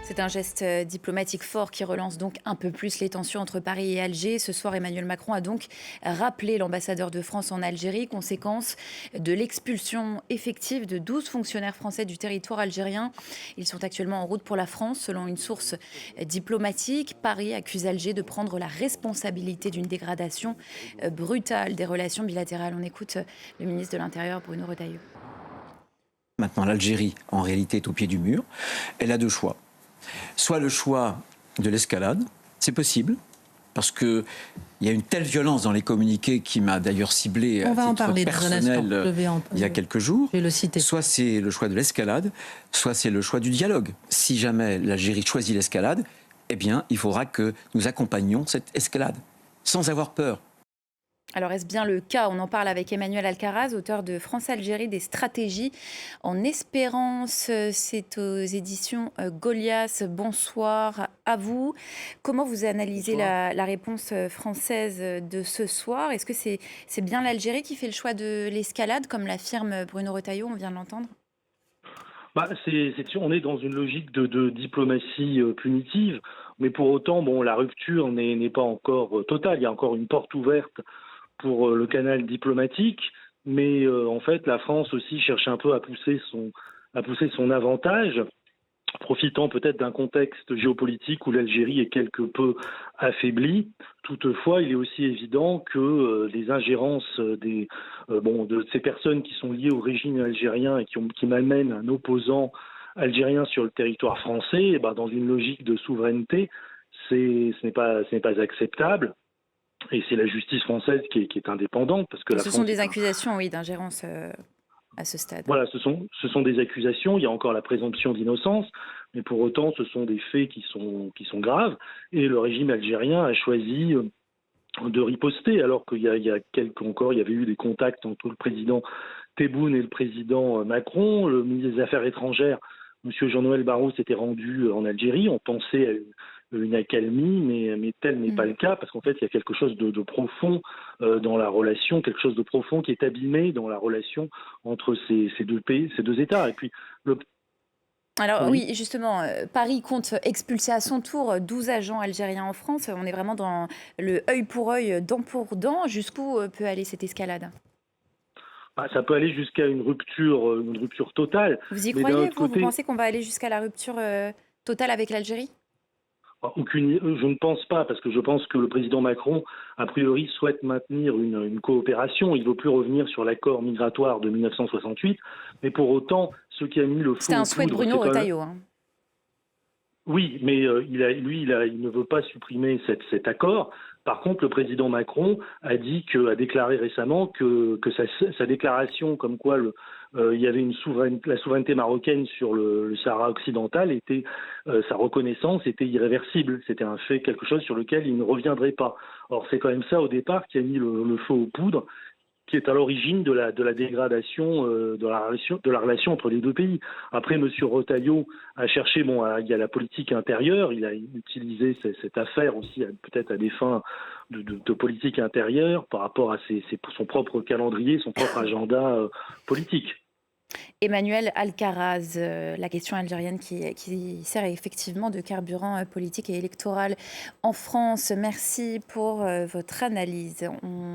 C'est un geste diplomatique fort qui relance donc un peu plus les tensions entre Paris et Alger. Ce soir, Emmanuel Macron a donc rappelé l'ambassadeur de France en Algérie, conséquence de l'expulsion effective de 12 fonctionnaires français du territoire algérien. Ils sont actuellement en route pour la France, selon une source diplomatique. Paris accuse Alger de prendre la responsabilité d'une dégradation brutale des relations bilatérales. On écoute le ministre de l'Intérieur, Bruno Retailleau. Maintenant, l'Algérie, en réalité, est au pied du mur. Elle a deux choix. Soit le choix de l'escalade, c'est possible, parce qu'il y a une telle violence dans les communiqués qui m'a d'ailleurs ciblé à titre personnel il y a quelques jours. Je vais le citer. Soit c'est le choix de l'escalade, soit c'est le choix du dialogue. Si jamais l'Algérie choisit l'escalade, eh bien, il faudra que nous accompagnions cette escalade, sans avoir peur. Alors, est-ce bien le cas? On en parle avec Emmanuel Alcaraz, auteur de France-Algérie, des stratégies en espérance. C'est aux éditions Goliath. Bonsoir à vous. Comment vous analysez la réponse française de ce soir? Est-ce que c'est bien l'Algérie qui fait le choix de l'escalade, comme l'affirme Bruno Retailleau, on vient de l'entendre? On est dans une logique de diplomatie punitive, mais pour autant, la rupture n'est pas encore totale. Il y a encore une porte ouverte pour le canal diplomatique, mais en fait, la France aussi cherche un peu à pousser son avantage, profitant peut-être d'un contexte géopolitique où l'Algérie est quelque peu affaiblie. Toutefois, il est aussi évident que les ingérences de ces personnes qui sont liées au régime algérien et qui malmènent un opposant algérien sur le territoire français, dans une logique de souveraineté, ce n'est pas acceptable. Et c'est la justice française qui est indépendante. Parce que ce sont des accusations, oui, d'ingérence à ce stade. Voilà, ce sont des accusations. Il y a encore la présomption d'innocence, mais pour autant, ce sont des faits qui sont graves. Et le régime algérien a choisi de riposter, alors qu'il y a il y avait eu des contacts entre le président Tebboune et le président Macron. Le ministre des Affaires étrangères, M. Jean-Noël Barrot, s'était rendu en Algérie. On pensait à une accalmie, mais tel n'est pas le cas, parce qu'en fait, il y a quelque chose de profond dans la relation, quelque chose de profond qui est abîmé dans la relation entre ces deux pays, ces deux États. Et puis, Alors oui, justement, Paris compte expulser à son tour 12 agents algériens en France. On est vraiment dans le œil pour œil, dent pour dent. Jusqu'où peut aller cette escalade? Ça peut aller jusqu'à une rupture totale. Vous y croyez, vous pensez qu'on va aller jusqu'à la rupture totale avec l'Algérie? Je ne pense pas, parce que je pense que le président Macron, a priori, souhaite maintenir une coopération. Il ne veut plus revenir sur l'accord migratoire de 1968. Mais pour autant, ce qui a mis le feu... C'était un souhait de Bruno Retailleau. Oui, mais il ne veut pas supprimer cet accord. Par contre, le président Macron a déclaré récemment que sa déclaration comme quoi il y avait la souveraineté marocaine sur le Sahara occidental sa reconnaissance était irréversible. C'était un fait, quelque chose sur lequel il ne reviendrait pas. Or, c'est quand même ça au départ qui a mis le feu aux poudres, qui est à l'origine de la dégradation de la relation entre les deux pays. Après, M. Retailleau a cherché, il y a la politique intérieure, il a utilisé cette affaire aussi peut-être à des fins de politique intérieure par rapport à son propre calendrier, son propre agenda politique. Emmanuel Alcaraz, la question algérienne qui sert effectivement de carburant politique et électoral en France. Merci pour votre analyse.